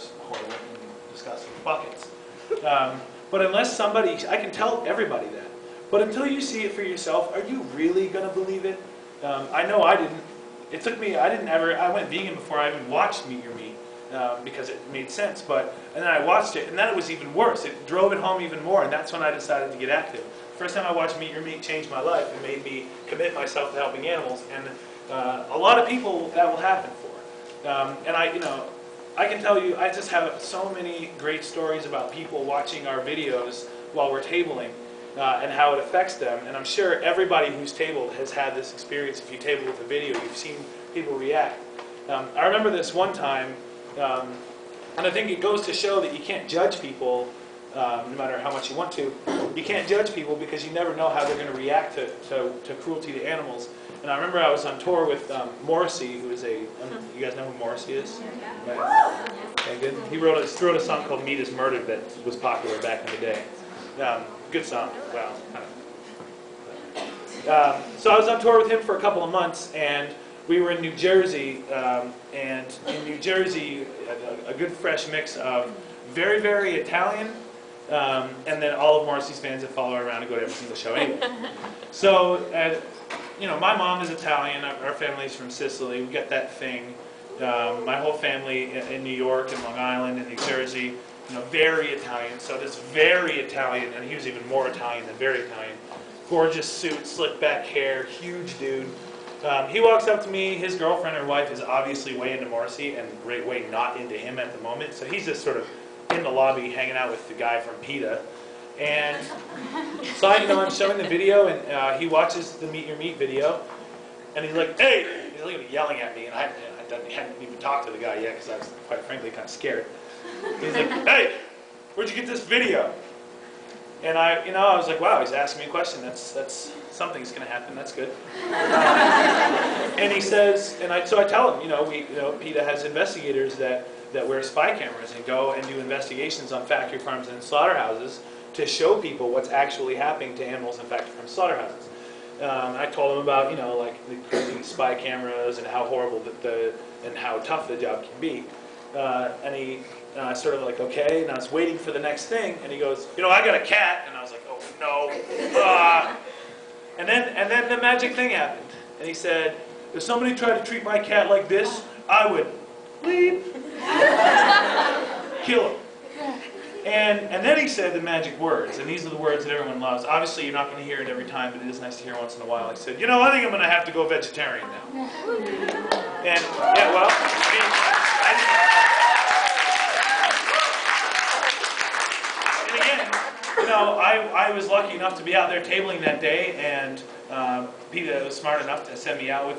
are horrible and disgusting buckets. But unless somebody, I can tell everybody that. But until you see it for yourself, are you really going to believe it? I know I didn't. It took me, I went vegan before I even watched Meet Your Meat because it made sense. And then I watched it, and then it was even worse. It drove it home even more, and that's when I decided to get active. First time I watched Meet Your Meat changed my life and made me commit myself to helping animals, and a lot of people that will happen for. And I can tell you, I just have so many great stories about people watching our videos while we're tabling and how it affects them. And I'm sure everybody who's tabled has had this experience. If you table with a video, you've seen people react. I remember this one time, and I think it goes to show that you can't judge people no matter how much you want to. You can't judge people because you never know how they're going to react to cruelty to animals. And I remember I was on tour with Morrissey, who is you guys know who Morrissey is? Right. Okay, good. He wrote a song called Meat is Murdered that was popular back in the day. Good song. Wow. So I was on tour with him for a couple of months, and we were in New Jersey, and in New Jersey, a good fresh mix of very, very Italian, and then all of Morrissey's fans that follow her around and go to every single show anyway. So, my mom is Italian, our family's from Sicily, we get that thing. My whole family in New York and Long Island and New Jersey, very Italian. So this very Italian, and he was even more Italian than very Italian. Gorgeous suit, slick back hair, huge dude. He walks up to me, his girlfriend or wife is obviously way into Morrissey and way not into him at the moment. So he's just sort of in the lobby hanging out with the guy from PETA. And so I'm showing the video, and he watches the Meet Your Meat video, and he's like, "Hey!" He's like yelling at me, and I hadn't even talked to the guy yet because I was, quite frankly, kind of scared. He's like, "Hey, where'd you get this video?" And I was like, "Wow, he's asking me a question. That's something's going to happen. That's good." And he says, so I tell him, PETA has investigators that wear spy cameras and go and do investigations on factory farms and slaughterhouses to show people what's actually happening to animals in factory farm slaughterhouses. I told him about, like the crazy spy cameras and how horrible and how tough the job can be. And he sort of like, okay, and I was waiting for the next thing, and he goes, "I got a cat," and I was like, "Oh no!" And then the magic thing happened, and he said, "If somebody tried to treat my cat like this, I would bleep, kill him." And then he said the magic words, and these are the words that everyone loves. Obviously, you're not going to hear it every time, but it is nice to hear once in a while. He said, I think I'm going to have to go vegetarian now. And, yeah, well, and again, I was lucky enough to be out there tabling that day, and PETA was smart enough to send me out with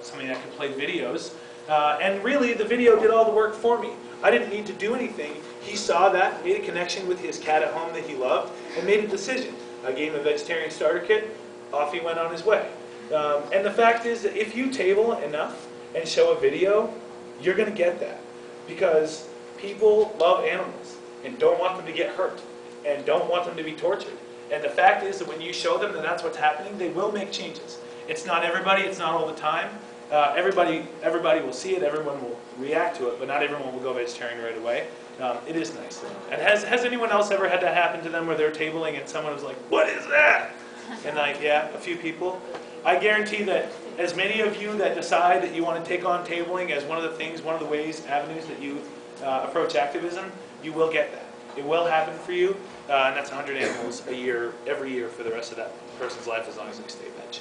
somebody that could play videos. And really, the video did all the work for me. I didn't need to do anything. He saw that, made a connection with his cat at home that he loved, and made a decision. I gave him a vegetarian starter kit. Off he went on his way. And the fact is that if you table enough and show a video, you're going to get that. Because people love animals and don't want them to get hurt and don't want them to be tortured. And the fact is that when you show them that that's what's happening, they will make changes. It's not everybody, it's not all the time. Everybody will see it, everyone will react to it, but not everyone will go vegetarian right away. It is nice. And has anyone else ever had that happen to them where they're tabling and someone was like, "What is that?" And like, yeah, a few people. I guarantee that as many of you that decide that you want to take on tabling as one of the ways, avenues that you approach activism, you will get that. It will happen for you, and that's 100 animals a year, every year for the rest of that person's life as long as they stay veg.